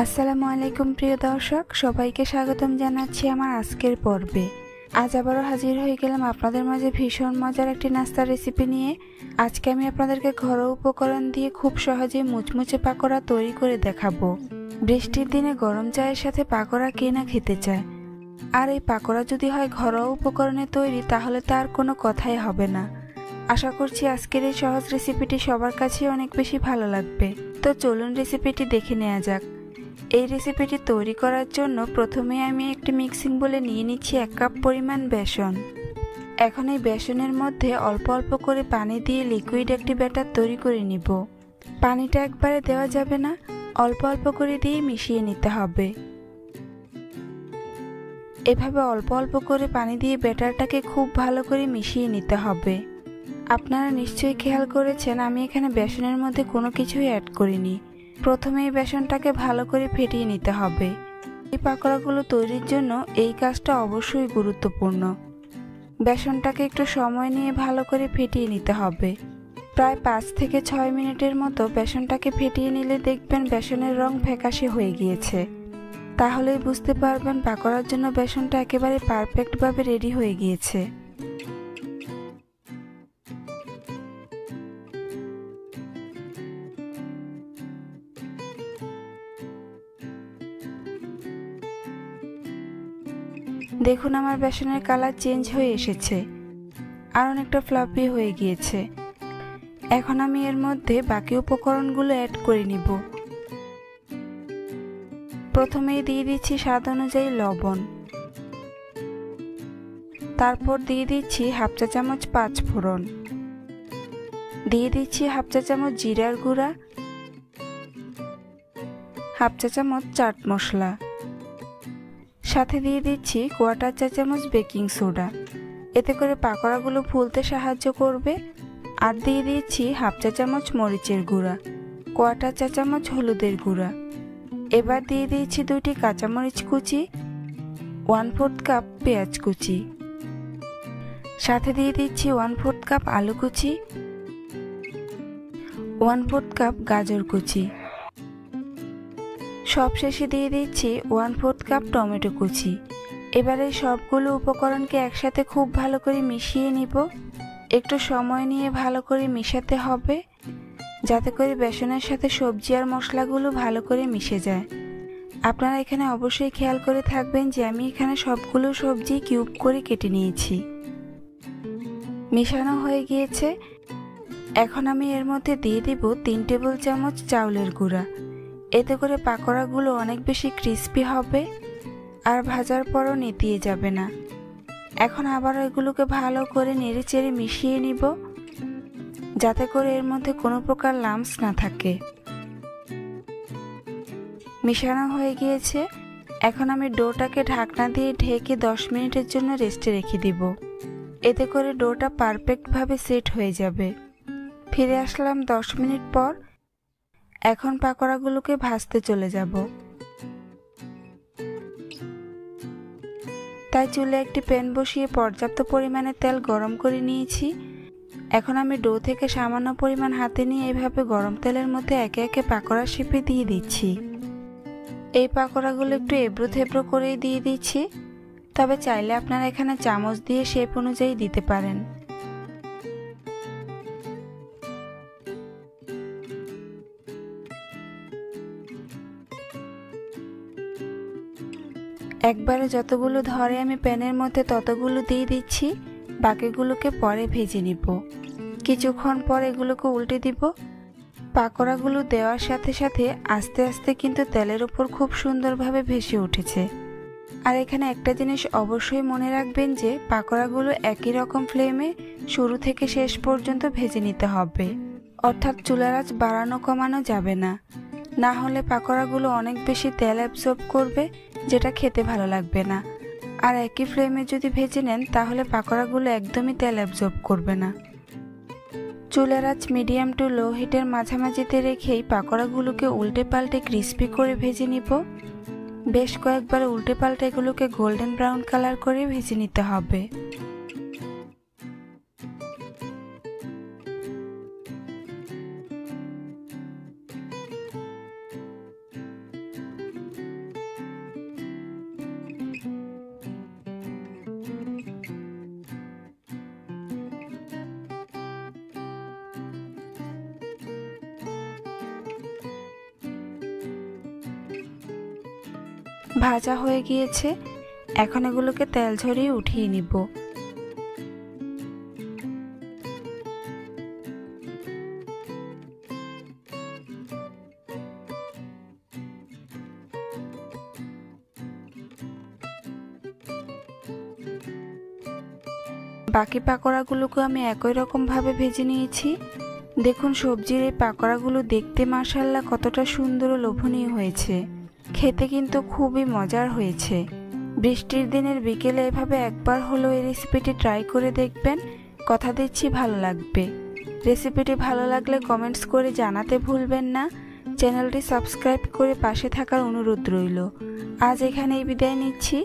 আসসালামু আলাইকুম প্রিয় দর্শক, সবাইকে স্বাগতম জানাচ্ছি আমার আজকের পর্বে। আজ আবারও হাজির হয়ে গেলাম আপনাদের মাঝে ভীষণ মজার একটি নাস্তার রেসিপি নিয়ে। আজকে আমি আপনাদেরকে ঘরোয়া উপকরণ দিয়ে খুব সহজেই মুচমুচে পাকোড়া তৈরি করে দেখাবো। বৃষ্টির দিনে গরম চায়ের সাথে পাকোড়া কে না খেতে চায়, আর এই পাকোড়া যদি হয় ঘরোয়া উপকরণে তৈরি তাহলে তার কোনো কথাই হবে না। আশা করছি আজকের এই সহজ রেসিপিটি সবার কাছে অনেক বেশি ভালো লাগবে। তো চলুন রেসিপিটি দেখে নেওয়া যাক। এই রেসিপিটি তৈরি করার জন্য প্রথমে আমি একটি মিক্সিং বলে নিয়ে নিচ্ছি 1 কাপ পরিমাণ বেসন। এখন এই বেসনের মধ্যে অল্প অল্প করে পানি দিয়ে লিকুইড একটি ব্যাটার তৈরি করে নিব। পানিটা একবারে দেওয়া যাবে না, অল্প অল্প করে দিয়ে মিশিয়ে নিতে হবে। এভাবে অল্প অল্প করে পানি দিয়ে ব্যাটারটাকে খুব ভালো করে মিশিয়ে নিতে হবে। আপনারা নিশ্চয়ই খেয়াল করেছেন আমি এখানে বেসনের মধ্যে কোনো কিছুই অ্যাড করিনি। প্রথমে এই বেসনটাকে ভালো করে ফেটিয়ে নিতে হবে। এই পাকোড়াগুলো তৈরির জন্য এই কাজটা অবশ্যই গুরুত্বপূর্ণ। বেসনটাকে একটু সময় নিয়ে ভালো করে ফেটিয়ে নিতে হবে। প্রায় 5 থেকে 6 মিনিটের মতো বেসনটাকে ফেটিয়ে নিলে দেখবেন বেসনের রং ফ্যাকাশে হয়ে গিয়েছে। তাহলেই বুঝতে পারবেন পাকোড়ার জন্য বেসনটা একেবারে পারফেক্টভাবে রেডি হয়ে গিয়েছে। দেখুন আমার বেসনের কালার চেঞ্জ হয়ে এসেছে আর অনেকটা ফ্লাফি হয়ে গিয়েছে। এখন আমি এর মধ্যে বাকি উপকরণগুলো অ্যাড করে নিব। প্রথমেই দিয়ে দিচ্ছি স্বাদ অনুযায়ী লবণ, তারপর দিয়ে দিচ্ছি হাফ চা চামচ 5 ফোড়ন, দিয়ে দিচ্ছি হাফ চা চামচ জিরার গুঁড়া, হাফ চা চামচ চাট মশলা, সাথে দিয়ে দিচ্ছি 1/4 চা চামচ বেকিং সোডা, এতে করে পাকোড়াগুলো ফুলতে সাহায্য করবে। আর দিয়ে দিচ্ছি হাফ চা চামচ মরিচের গুঁড়া, 1/4 চা চামচ হলুদের গুঁড়া। এবার দিয়ে দিচ্ছি 2টি কাঁচামরিচ কুচি, 1/4 কাপ পেঁয়াজ কুচি, সাথে দিয়ে দিচ্ছি 1/4 কাপ আলু কুচি, 1/4 কাপ গাজর কুচি, সবশেষে দিয়ে দিচ্ছি 1/4 কাপ টমেটো কুচি। এবারে সবগুলো উপকরণকে একসাথে খুব ভালো করে মিশিয়ে নিব। একটু সময় নিয়ে ভালো করে মিশাতে হবে যাতে করে বেসনের সাথে সবজি আর মশলাগুলো ভালো করে মিশে যায়। আপনারা এখানে অবশ্যই খেয়াল করে থাকবেন যে আমি এখানে সবগুলো সবজি কিউব করে কেটে নিয়েছি। মিশানো হয়ে গিয়েছে। এখন আমি এর মধ্যে দিয়ে দিব 3 টেবিল চামচ চাউলের গুঁড়া। এতে করে পাকোড়াগুলো অনেক বেশি ক্রিস্পি হবে আর ভাজার পরও নেতিয়ে যাবে না। এখন আবার এগুলোকে ভালো করে নেড়েচেড়ে মিশিয়ে নিব যাতে করে এর মধ্যে কোনো প্রকার লাম্পস না থাকে। মিশানো হয়ে গিয়েছে। এখন আমি ডোটাকে ঢাকনা দিয়ে ঢেকে 10 মিনিটের জন্য রেস্টে রেখে দিব। এতে করে ডোটা পারফেক্টভাবে সেট হয়ে যাবে। ফিরে আসলাম 10 মিনিট পর। এখন পাকোড়াগুলোকে ভাজতে চলে যাব। তাই চুলে একটি প্যান বসিয়ে পর্যাপ্ত পরিমাণে তেল গরম করে নিয়েছি। এখন আমি ডো থেকে সামান্য পরিমাণ হাতে নিয়ে এইভাবে গরম তেলের মধ্যে একে একে পাকোড়া শেপে দিয়ে দিচ্ছি। এই পাকোড়াগুলো একটু এবড়ো থেবড়ো করেই দিয়ে দিচ্ছি, তবে চাইলে আপনারা এখানে চামচ দিয়ে শেপ অনুযায়ী দিতে পারেন। একবারে যতগুলো ধরে আমি প্যানের মধ্যে ততগুলো দিয়ে দিচ্ছি। বাকিগুলোকে পরে ভেজে নিব। কিছুক্ষণ পর এগুলোকে উল্টে দিব। পাকোড়াগুলো দেওয়ার সাথে সাথে আস্তে আস্তে কিন্তু তেলের উপর খুব সুন্দরভাবে ভেসে উঠেছে। আর এখানে একটা জিনিস অবশ্যই মনে রাখবেন যে পাকোড়াগুলো একই রকম ফ্লেমে শুরু থেকে শেষ পর্যন্ত ভেজে নিতে হবে, অর্থাৎ চুলার আঁচ বাড়ানো কমানো যাবে না। না হলে পাকোড়াগুলো অনেক বেশি তেল অ্যাবজর্ব করবে, যেটা খেতে ভালো লাগবে না। আর একই ফ্লেমে যদি ভেজে নেন তাহলে পাকোড়াগুলো একদমই তেল অ্যাবজর্ব করবে না। চুলার আঁচ মিডিয়াম টু লো হিটের মাঝামাঝিতে রেখেই পাকোড়াগুলোকে উল্টে পাল্টে ক্রিস্পি করে ভেজে নিব। বেশ কয়েকবার উল্টে পাল্টে এগুলোকে গোল্ডেন ব্রাউন কালার করে ভেজে নিতে হবে। ভাজা হয়ে গিয়েছে, এখন এগুলোকে তেল ঝরিয়ে উঠিয়ে নিব। বাকি পাকোড়াগুলোকে আমি একই রকম ভাবে ভেজে নিয়েছি। দেখুন সবজির এই পাকোড়াগুলো দেখতে মাশাআল্লাহ কতটা সুন্দর ও লোভনীয় হয়েছে, খেতে কিন্তু খুবই মজার হয়েছে। বৃষ্টির দিনের বিকেলে এভাবে একবার হলো এই রেসিপিটি ট্রাই করে দেখবেন, কথা দিচ্ছি ভালো লাগবে। রেসিপিটি ভালো লাগলে কমেন্টস করে জানাতে ভুলবেন না। চ্যানেলটি সাবস্ক্রাইব করে পাশে থাকার অনুরোধ রইল। আজ এখানেই বিদায় নিচ্ছি,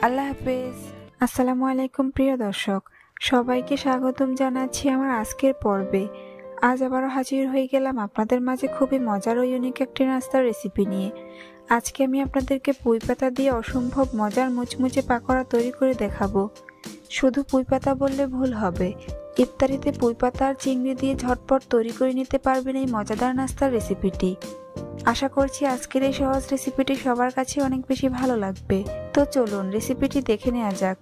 আল্লাহ হাফেজ। আসসালামু আলাইকুম প্রিয় দর্শক, সবাইকে স্বাগতম জানাচ্ছি আমার আজকের পর্বে। আজ আবারও হাজির হয়ে গেলাম আপনাদের মাঝে খুবই মজার ও ইউনিক একটি নাস্তার রেসিপি নিয়ে। আজকে আমি আপনাদেরকে পুঁই পাতা দিয়ে অসম্ভব মজার মুচমুচে পাকোড়া তৈরি করে দেখাবো। শুধু পুঁই পাতা বললে ভুল হবে, ইফতারিতে পুঁই পাতা আর চিংড়ি দিয়ে ঝটপট তৈরি করে নিতে পারবেন এই মজাদার নাস্তার রেসিপিটি। আশা করছি আজকের এই সহজ রেসিপিটি সবার কাছে অনেক বেশি ভালো লাগবে। তো চলুন রেসিপিটি দেখে নেওয়া যাক।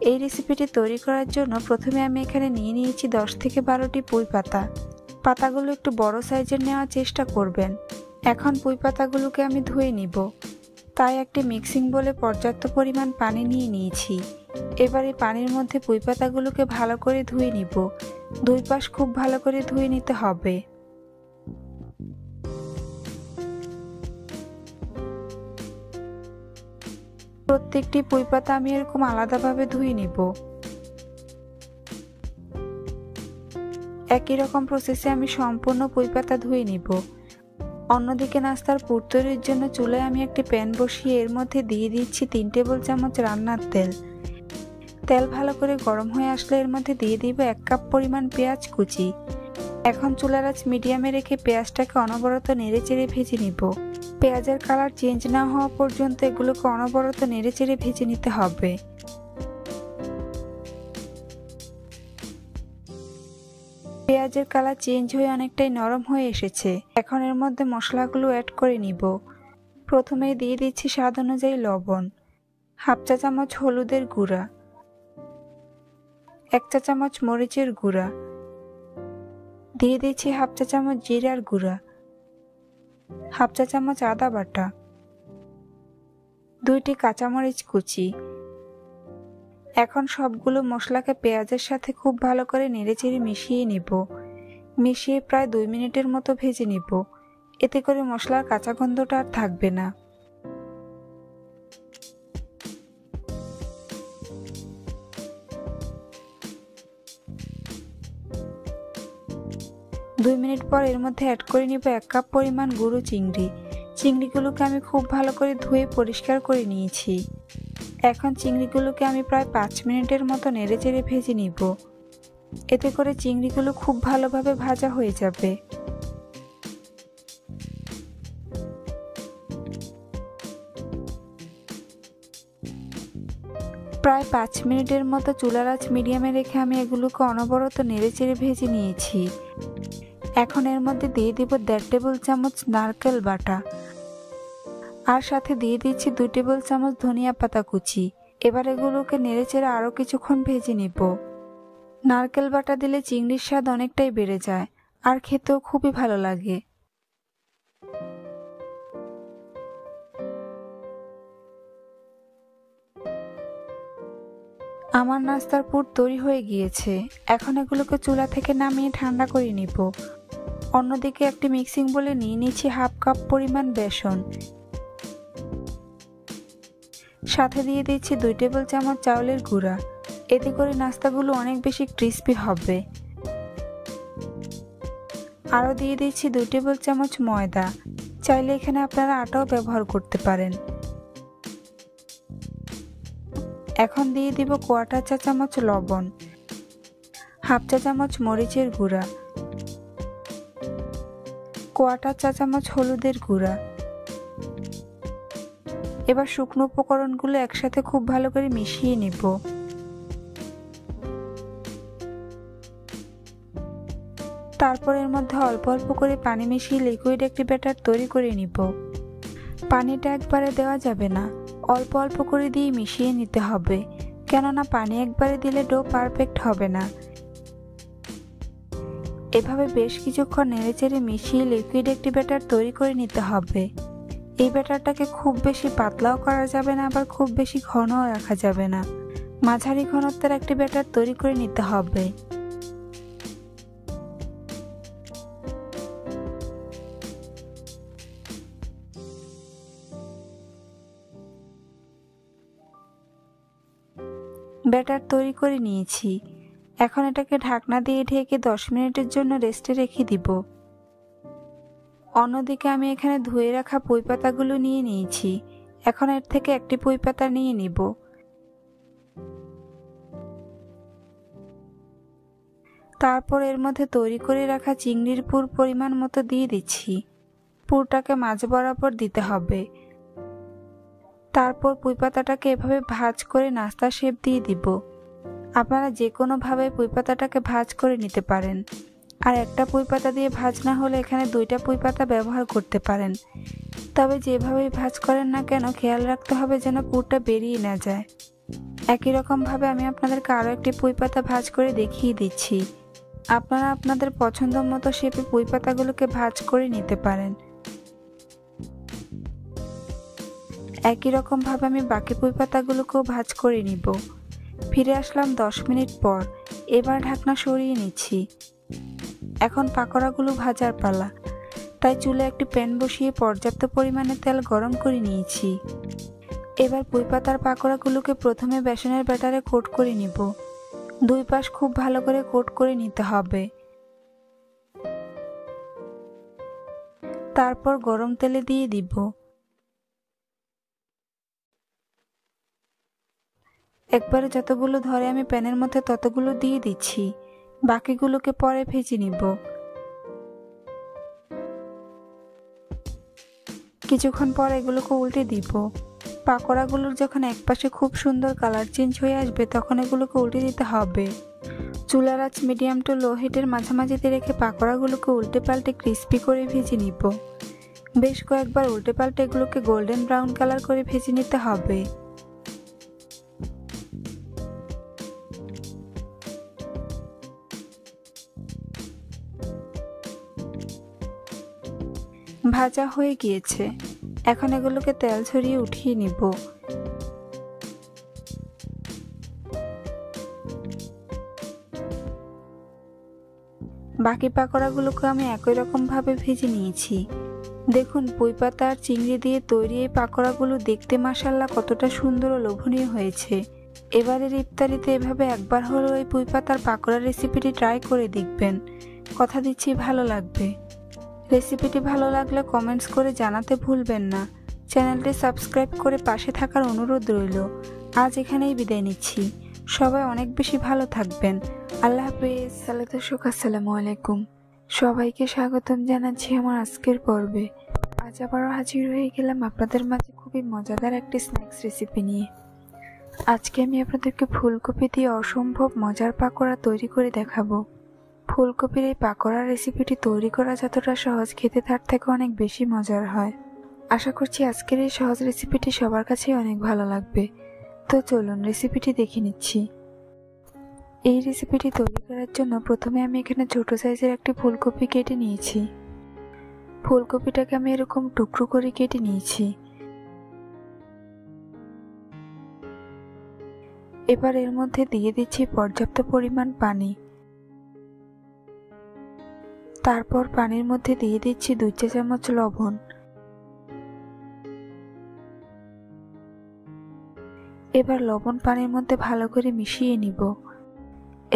এই রেসিপিটি তৈরি করার জন্য প্রথমে আমি এখানে নিয়ে নিয়েছি 10 থেকে 12টি পুঁই পাতা। পাতাগুলো একটু বড় সাইজের নেওয়ার চেষ্টা করবেন। এখন পুঁই পাতাগুলোকে আমি ধুয়ে নিব, তাই একটি মিক্সিং বোলে পর্যাপ্ত পরিমাণ পানি নিয়ে নিয়েছি। এবার এই পানির মধ্যে পুঁই পাতাগুলোকে ভালো করে ধুয়ে নিব। দুই পাশ খুব ভালো করে ধুয়ে নিতে হবে। প্রত্যেকটি পুঁই পাতা আমি এরকম আলাদাভাবে ধুয়ে নিব। একই রকম প্রসেসে আমি সম্পূর্ণ পুঁই পাতা ধুয়ে নিব। অন্যদিকে নাস্তার পুর তৈরির জন্য চুলায় আমি একটি প্যান বসিয়ে এর মধ্যে দিয়ে দিচ্ছি 3 টেবিল চামচ রান্নার তেল। তেল ভালো করে গরম হয়ে আসলে এর মধ্যে দিয়ে দিব 1 কাপ পরিমাণ পেঁয়াজ কুচি। এখন চুলার আঁচ মিডিয়ামে রেখে পেঁয়াজটাকে অনবরত নেড়েচেড়ে ভেজে নিব। পেঁয়াজের কালার চেঞ্জ না হওয়া পর্যন্ত এগুলোকে অনবরত নেড়েচেড়ে ভেজে নিতে হবে। পেঁয়াজের কালার চেঞ্জ হয়ে অনেকটাই নরম হয়ে এসেছে। এখন এর মধ্যে মশলাগুলো অ্যাড করে নিব। প্রথমেই দিয়ে দিচ্ছি স্বাদ অনুযায়ী লবণ, হাফ চা চামচ হলুদের গুঁড়া, 1 চা চামচ মরিচের গুঁড়া, দিয়ে দিচ্ছি হাফ চা চামচ জিরার গুঁড়া, হাফ চা চামচ আদা বাটা, 2টি কাঁচামরিচ কুচি। এখন সবগুলো মশলাকে পেঁয়াজের সাথে খুব ভালো করে নেড়েচেড়ে মিশিয়ে নিব। মিশিয়ে প্রায় 2 মিনিটের মতো ভেজে নিব। এতে করে মশলার কাঁচা গন্ধটা আর থাকবে না। দুই মিনিট পর এর মধ্যে অ্যাড করে নিব 1 কাপ পরিমাণ গুঁড়ো চিংড়ি। চিংড়িগুলোকে আমি খুব ভালো করে ধুয়ে পরিষ্কার করে নিয়েছি। এখন চিংড়িগুলোকে আমি প্রায় 5 মিনিটের মতো নেড়েচেড়ে ভেজে নিব। এতে করে চিংড়িগুলো খুব ভালোভাবে ভাজা হয়ে যাবে। প্রায় 5 মিনিটের মতো চুলার আঁচ মিডিয়ামে রেখে আমি এগুলোকে অনবরত নেড়েচেড়ে ভেজে নিয়েছি। এখন এর মধ্যে দিয়ে দিব 1.5 টেবিল চামচ নারকেল বাটা, আর সাথে দিয়ে দিচ্ছি 2 টেবিল চামচ ধনিয়া পাতা কুচি। এবার এগুলোকে নেড়েচেড়ে আরো কিছুক্ষণ ভেজে নিব। নারকেল বাটা দিলে চিংড়ির স্বাদ অনেকটাই বেড়ে যায় আর খেতেও খুবই ভালো লাগে। আমার নাস্তার পুর তৈরি হয়ে গিয়েছে। এখন এগুলোকে চুলা থেকে নামিয়ে ঠান্ডা করে নিব। অন্যদিকে একটি মিক্সিং বোলে নিয়ে নিচ্ছি হাফ কাপ পরিমাণ বেসন, সাথে দিয়ে দিচ্ছি 2 টেবিল চামচ চাউলের গুঁড়া। এতে করে নাস্তাগুলো অনেক বেশি ক্রিস্পি হবে। আরও দিয়ে দিচ্ছি 2 টেবিল চামচ ময়দা, চাইলে এখানে আপনারা আটাও ব্যবহার করতে পারেন। এখন দিয়ে দিব 1/4 চা চামচ লবণ, হাফ চা চামচ মরিচের গুঁড়া, 1/4 চা চামচ হলুদের গুঁড়া। এবার শুকনো উপকরণগুলো একসাথে খুব ভালো করে মিশিয়ে নিব। তারপর এর মধ্যে অল্প অল্প করে পানি মিশিয়ে লিকুইড একটি ব্যাটার তৈরি করে নিব। পানিটা একবারে দেওয়া যাবে না, অল্প অল্প করে দিয়ে মিশিয়ে নিতে হবে, কেননা পানি একবারে দিলে ডো পারফেক্ট হবে না। এভাবে বেশ কিছুক্ষণ নেড়েচেড়ে মিশিয়ে লিকুইড একটি ব্যাটার তৈরি করে নিতে হবে। এই ব্যাটারটাকে খুব বেশি পাতলাও করা যাবে না, আবার খুব বেশি ঘনও রাখা যাবে না। মাঝারি ঘনত্বের একটি ব্যাটার তৈরি করে নিতে হবে। ব্যাটার তৈরি করে নিয়েছি। এখন এটাকে ঢাকনা দিয়ে ঢেকে 10 মিনিটের জন্য রেস্টে রেখে দিব। অন্যদিকে আমি এখানে ধুয়ে রাখা পুঁই পাতাগুলো নিয়ে নিয়েছি। এখন এর থেকে একটি পুঁই পাতা নিয়ে নিব। তারপর এর মধ্যে তৈরি করে রাখা চিংড়ির পুর পরিমাণ মতো দিয়ে দিচ্ছি। পুরটাকে মাঝ বরাবর দিতে হবে। তারপর পুঁই পাতাটাকে এভাবে ভাঁজ করে নাস্তা শেপ দিয়ে দিব। আপনারা যে কোনোভাবে পুঁই পাতাটাকে ভাঁজ করে নিতে পারেন। আর একটা পুঁই পাতা দিয়ে ভাঁজ না হলে এখানে 2টা পুঁই পাতা ব্যবহার করতে পারেন। তবে যেভাবেই ভাঁজ করেন না কেন খেয়াল রাখতে হবে যেন পুরটা বেরিয়ে না যায়। একই রকমভাবে আমি আপনাদেরকে আরও একটি পুঁই পাতা ভাঁজ করে দেখিয়ে দিচ্ছি। আপনারা আপনাদের পছন্দ মতো শেপে পুঁই পাতাগুলোকে ভাঁজ করে নিতে পারেন। একই রকমভাবে আমি বাকি পুঁই পাতাগুলোকেও ভাঁজ করে নিব। ফিরে আসলাম 10 মিনিট পর। এবার ঢাকনা সরিয়ে নিচ্ছি। এখন পাকোড়াগুলো ভাজার পালা। তাই চুলে একটি প্যান বসিয়ে পর্যাপ্ত পরিমাণে তেল গরম করে নিয়েছি। এবার পুঁই পাতার পাকোড়াগুলোকে প্রথমে বেসনের ব্যাটারে কোট করে নিব। 2 পাশ খুব ভালো করে কোট করে নিতে হবে। তারপর গরম তেলে দিয়ে দিব। একবারে যতগুলো ধরে আমি প্যানের মধ্যে ততগুলো দিয়ে দিচ্ছি। বাকিগুলোকে পরে ভেজে নিব। কিছুক্ষণ পর এগুলোকে উল্টে দিব। পাকোড়াগুলোর যখন একপাশে খুব সুন্দর কালার চেঞ্জ হয়ে আসবে তখন এগুলোকে উল্টে দিতে হবে। চুলার আঁচ মিডিয়াম টু লো হিটের মাঝামাঝিতে রেখে পাকোড়াগুলোকে উল্টে পাল্টে ক্রিস্পি করে ভেজে নিব। বেশ কয়েকবার উল্টে পাল্টে এগুলোকে গোল্ডেন ব্রাউন কালার করে ভেজে নিতে হবে। ভাজা হয়ে গিয়েছে। এখন এগুলোকে তেল ছড়িয়ে উঠিয়ে নিব। বাকি পাকোড়াগুলোকে আমি একই রকমভাবে ভেজে নিয়েছি। দেখুন পুঁই পাতা আর চিংড়ি দিয়ে তৈরি এই পাকোড়াগুলো দেখতে মাশাআল্লাহ কতটা সুন্দর ও লোভনীয় হয়েছে। এবারের ইফতারিতে এভাবে একবার হলেও এই পুঁই পাতার পাকোড়া রেসিপিটি ট্রাই করে দেখবেন। কথা দিচ্ছি ভালো লাগবে। রেসিপিটি ভালো লাগলে কমেন্টস করে জানাতে ভুলবেন না। চ্যানেলটি সাবস্ক্রাইব করে পাশে থাকার অনুরোধ রইল। আজ এখানেই বিদায় নিচ্ছি। সবাই অনেক বেশি ভালো থাকবেন। আল্লাহ হাফেজ। হ্যালো দর্শক, আসসালামু আলাইকুম। সবাইকে স্বাগতম জানাচ্ছি আমার আজকের পর্বে। আজ আবারও হাজির হয়ে গেলাম আপনাদের মাঝে খুবই মজাদার একটি স্ন্যাক্স রেসিপি নিয়ে। আজকে আমি আপনাদেরকে ফুলকপি দিয়ে অসম্ভব মজার পাকোড়া তৈরি করে দেখাবো। ফুলকপির এই পাকোড়া রেসিপিটি তৈরি করা যতটা সহজ, খেতে তার থেকে অনেক বেশি মজার হয়। আশা করছি আজকের এই সহজ রেসিপিটি সবার কাছেই অনেক ভালো লাগবে। তো চলুন রেসিপিটি দেখে নিচ্ছি। এই রেসিপিটি তৈরি করার জন্য প্রথমে আমি এখানে ছোট সাইজের একটি ফুলকপি কেটে নিয়েছি। ফুলকপিটাকে আমি এরকম টুকরো করে কেটে নিয়েছি। এবার এর মধ্যে দিয়ে দিচ্ছি পর্যাপ্ত পরিমাণ পানি। তারপর পানির মধ্যে দিয়ে দিচ্ছি 2 চা চামচ লবণ। এবার লবণ পানির মধ্যে ভালো করে মিশিয়ে নিব।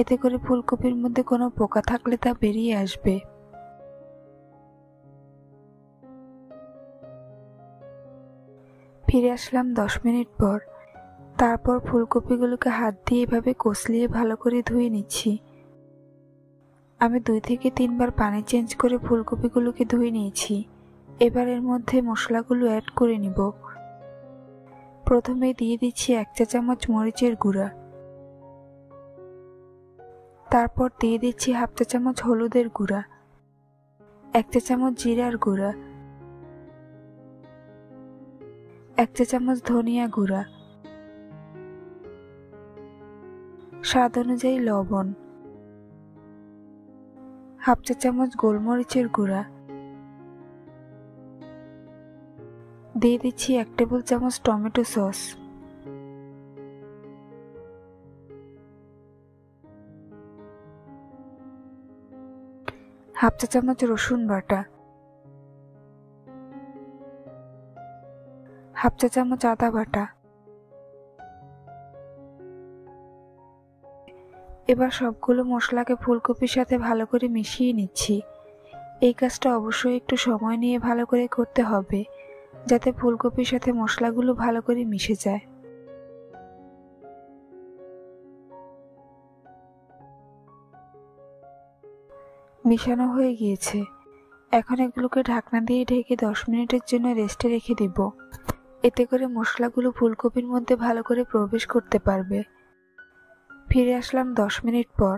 এতে করে ফুলকপির মধ্যে কোনো পোকা থাকলে তা বেরিয়ে আসবে। ফিরে আসলাম 10 মিনিট পর। তারপর ফুলকপিগুলোকে হাত দিয়ে এভাবে কষলিয়ে ভালো করে ধুয়ে নিচ্ছি। আমি 2 থেকে 3 বার পানি চেঞ্জ করে ফুলকপিগুলোকে ধুয়ে নিয়েছি। এবার এর মধ্যে মশলাগুলো অ্যাড করে নিব। প্রথমে দিয়ে দিচ্ছি 1 চা চামচ মরিচের গুঁড়া। তারপর দিয়ে দিচ্ছি 1/2 চা চামচ হলুদের গুঁড়া, 1 চা চামচ জিরার গুঁড়া, 1 চা চামচ ধনিয়া গুঁড়া, স্বাদ অনুযায়ী লবণ, হাফ চা চামচ গোলমরিচের গুঁড়া, দিয়ে দিচ্ছি 1 টেবিল চামচ টমেটো সস, হাফ চা চামচ রসুন বাটা, হাফ চা চামচ আদা বাটা। এবার সবগুলো মশলাকে ফুলকপির সাথে ভালো করে মিশিয়ে নিচ্ছি। এই কাজটা অবশ্যই একটু সময় নিয়ে ভালো করে করতে হবে, যাতে ফুলকপির সাথে মশলাগুলো ভালো করে মিশে যায়। মিশানো হয়ে গিয়েছে। এখন এগুলোকে ঢাকনা দিয়ে ঢেকে 10 মিনিটের জন্য রেস্টে রেখে দিব। এতে করে মশলাগুলো ফুলকপির মধ্যে ভালো করে প্রবেশ করতে পারবে। ফিরে আসলাম 10 মিনিট পর।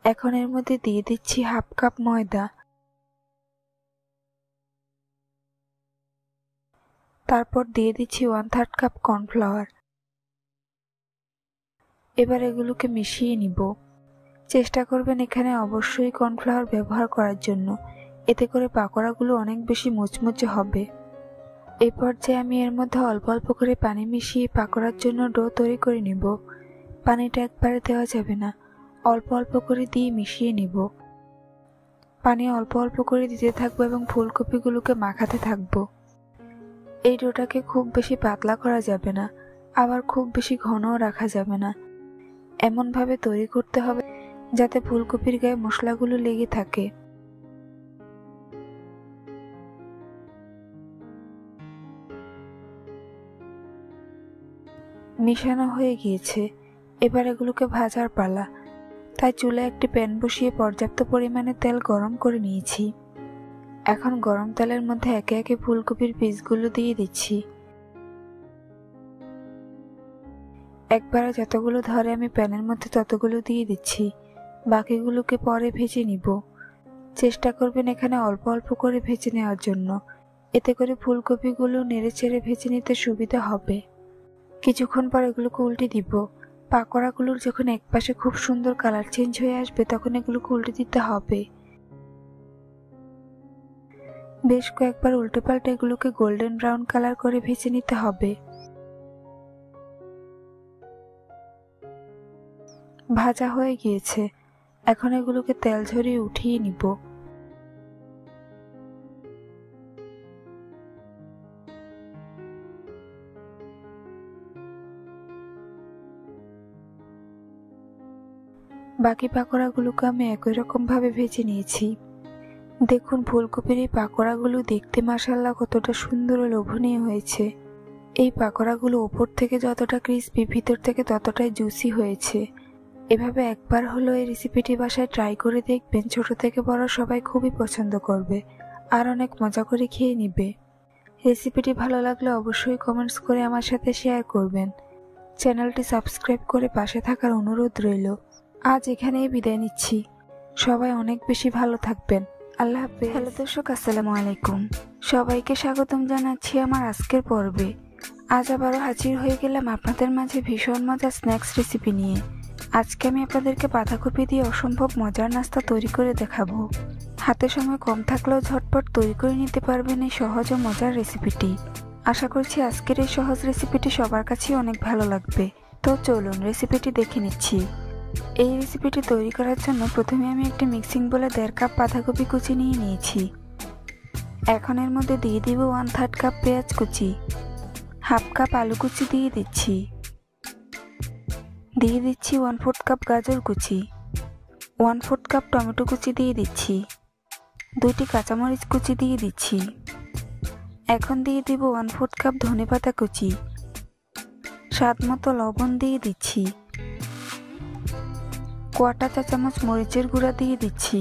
এখন এর মধ্যে দিয়ে দিচ্ছি হাফ কাপ ময়দা, তারপর দিয়ে দিচ্ছি 1/3 কাপ কর্নফ্লাওয়ার। এবার এগুলোকে মিশিয়ে নিব। চেষ্টা করবেন এখানে অবশ্যই কর্নফ্লাওয়ার ব্যবহার করার জন্য, এতে করে পাকোড়াগুলো অনেক বেশি মুচমুচে হবে। এই পর্যায়ে আমি এর মধ্যে অল্প অল্প করে পানি মিশিয়ে পাকোড়ার জন্য ডো তৈরি করে নিব। পানিটা একবারে দেওয়া যাবে না, অল্প অল্প করে দিয়ে মিশিয়ে নিব। পানি অল্প অল্প করে দিতে থাকবো এবং ফুলকপিগুলোকে মাখাতে থাকবো। এই ডোটাকে খুব বেশি পাতলা করা যাবে না, আবার খুব বেশি ঘনও রাখা যাবে না। এমনভাবে তৈরি করতে হবে যাতে ফুলকপির গায়ে মশলাগুলো লেগে থাকে। মিশানো হয়ে গিয়েছে। এবার এগুলোকে ভাজার পালা। তাই চুলায় একটি প্যান বসিয়ে পর্যাপ্ত পরিমাণে তেল গরম করে নিয়েছি। এখন গরম তেলের মধ্যে একে একে ফুলকপির পিসগুলো দিয়ে দিচ্ছি। একবারে যতগুলো ধরে আমি প্যানের মধ্যে ততগুলো দিয়ে দিচ্ছি। বাকিগুলোকে পরে ভেজে নিব। চেষ্টা করবেন এখানে অল্প অল্প করে ভেজে নেওয়ার জন্য, এতে করে ফুলকপিগুলো নেড়ে চেড়ে ভেজে নিতে সুবিধা হবে। কিছুক্ষণ পর এগুলোকে উল্টে দিব। পাকোড়াগুলোর যখন একপাশে খুব সুন্দর কালার চেঞ্জ হয়ে আসবে তখন এগুলোকে উল্টে দিতে হবে। বেশ কয়েকবার উল্টে পাল্টে এগুলোকে গোল্ডেন ব্রাউন কালার করে ভেজে নিতে হবে। ভাজা হয়ে গিয়েছে। এখন এগুলোকে তেল ঝরিয়ে উঠিয়ে নিব। বাকি পাকোড়াগুলোকে আমি একই রকম ভাবে ভেজে নিয়েছি। দেখুন ফুলকপির এই পাকোড়াগুলো দেখতে মাশাআল্লাহ কতটা সুন্দর ও লোভনীয় হয়েছে। এই পাকোড়াগুলো উপর থেকে যতটা ক্রিস্পি, ভিতর থেকে ততটাই জুসি হয়েছে। এভাবে একবার হলো এই রেসিপিটি বাসায় ট্রাই করে দেখবেন, ছোট থেকে বড় সবাই খুবই পছন্দ করবে আর অনেক মজা করে খেয়ে নিবে। রেসিপিটি ভালো লাগলে অবশ্যই কমেন্টস করে আমার সাথে শেয়ার করবেন। চ্যানেলটি সাবস্ক্রাইব করে পাশে থাকার অনুরোধ রইল। আজ এখানেই বিদায় নিচ্ছি। সবাই অনেক বেশি ভালো থাকবেন। আল্লাহ হাফেজ। হ্যালো দর্শক, আসসালামু আলাইকুম। সবাইকে স্বাগতম জানাচ্ছি আমার আজকের পর্বে। আজ আবারও হাজির হয়ে গেলাম আপনাদের মাঝে ভীষণ মজার স্ন্যাক্স রেসিপি নিয়ে। আজকে আমি আপনাদেরকে বাঁধাকপি দিয়ে অসম্ভব মজার নাস্তা তৈরি করে দেখাবো। হাতে সময় কম থাকলেও ঝটপট তৈরি করে নিতে পারবেন এই সহজ ও মজার রেসিপিটি। আশা করছি আজকের এই সহজ রেসিপিটি সবার কাছেই অনেক ভালো লাগবে। তো চলুন রেসিপিটি দেখে নিচ্ছি। এই রেসিপিটি তৈরি করার জন্য প্রথমে আমি একটি মিক্সিং বলে 1.5 কাপ বাঁধাকপি কুচি নিয়ে নিয়েছি। এখন এর মধ্যে দিয়ে দিব 1/3 কাপ পেঁয়াজ কুচি, হাফ কাপ আলু কুচি দিয়ে দিচ্ছি। দিয়ে দিচ্ছি 1/4 কাপ গাজর কুচি, 1/4 কাপ টমেটো কুচি দিয়ে দিচ্ছি, 2টি কাঁচামরিচ কুচি দিয়ে দিচ্ছি। এখন দিয়ে দিব 1/4 কাপ ধনেপাতা কুচি, স্বাদ মতো লবণ দিয়ে দিচ্ছি। 1/4 চা চামচ মরিচের গুঁড়া দিয়ে দিচ্ছি,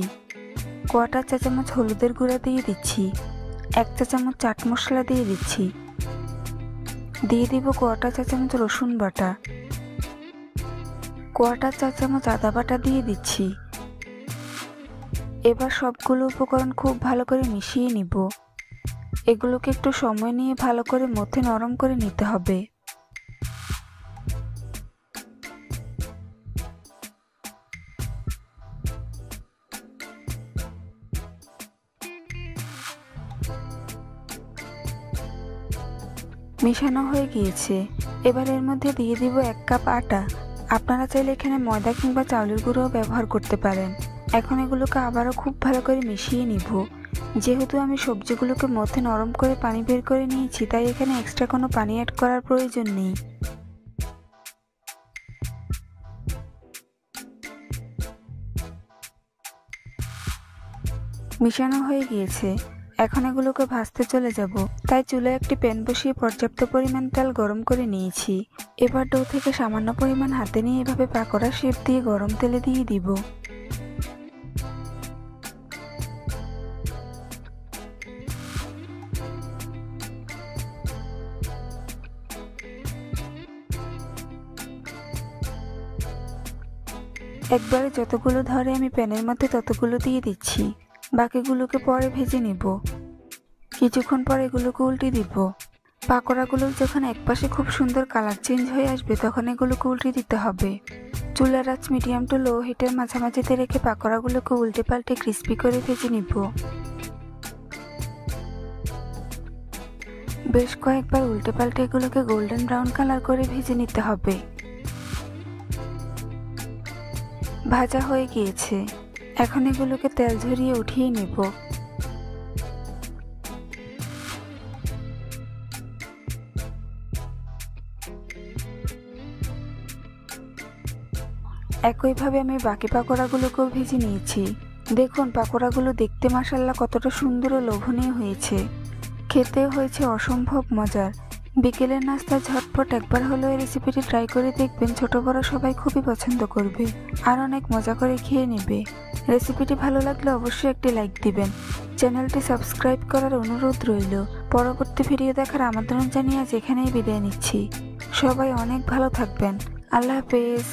1/4 চা চামচ হলুদের গুঁড়া দিয়ে দিচ্ছি, 1 চা চামচ চাট মশলা দিয়ে দিচ্ছি। দিয়ে দিব 1/4 চা চামচ রসুন বাটা, 1/4 চা চামচ আদা বাটা দিয়ে দিচ্ছি। এবার সবগুলো উপকরণ খুব ভালো করে মিশিয়ে নিব। এগুলোকে একটু সময় নিয়ে ভালো করে মথে নরম করে নিতে হবে। মেশানো হয়ে গিয়েছে। এবার এর মধ্যে দিয়ে দিব 1 কাপ আটা। আপনারা চাইলে এখানে ময়দা কিংবা চাউলের গুঁড়োও ব্যবহার করতে পারেন। এখন এগুলোকে আবারও খুব ভালো করে মিশিয়ে নিব। যেহেতু আমি সবজিগুলোকে মধ্যে নরম করে পানি বের করে নিয়েছি, তাই এখানে এক্সট্রা কোনো পানি অ্যাড করার প্রয়োজন নেই। মিশানো হয়ে গিয়েছে। এখন এগুলোকে ভাজতে চলে যাব। তাই চুলায় একটি প্যান বসিয়ে পর্যাপ্ত পরিমাণ তেল গরম করে নিয়েছি। এবার ডো থেকে সামান্য পরিমাণ হাতে নিয়ে এভাবে পাকোড়া শেপ দিয়ে গরম তেলে দিয়ে দিব। একবারে যতগুলো ধরে আমি প্যানের মধ্যে ততগুলো দিয়ে দিচ্ছি। বাকিগুলোকে পরে ভেজে নিব। কিছুক্ষণ পর এগুলোকে উল্টে দিব। পাকোড়াগুলোর যখন একপাশে খুব সুন্দর কালার চেঞ্জ হয়ে আসবে, তখন এগুলোকে উল্টে দিতে হবে। চুলার আঁচ মিডিয়াম টু লো হিটের মাঝামাঝিতে রেখে পাকোড়াগুলোকে উল্টে পাল্টে ক্রিস্পি করে ভেজে নিব। বেশ কয়েকবার উল্টে পাল্টে এগুলোকে গোল্ডেন ব্রাউন কালার করে ভেজে নিতে হবে। ভাজা হয়ে গিয়েছে। এখন এগুলোকে তেল ঝরিয়ে উঠিয়ে নেব। একইভাবে আমি বাকি পাকোড়াগুলোকেও ভেজে নিয়েছি। দেখুন পাকোড়াগুলো দেখতে মাশাআল্লাহ কতটা সুন্দর ও লোভনীয় হয়েছে। খেতেও হয়েছে অসম্ভব মজার। বিকেলের নাস্তা ঝটপট একবার হলেও এই রেসিপিটি ট্রাই করে দেখবেন। ছোট বড় সবাই খুবই পছন্দ করবে আর অনেক মজা করে খেয়ে নেবে। রেসিপিটি ভালো লাগলে অবশ্যই একটি লাইক দিবেন। চ্যানেলটি সাবস্ক্রাইব করার অনুরোধ রইল। পরবর্তী ভিডিও দেখার আমন্ত্রণ জানিয়ে আজ এখানেই বিদায় নিচ্ছি। সবাই অনেক ভালো থাকবেন। আল্লাহ হাফেজ।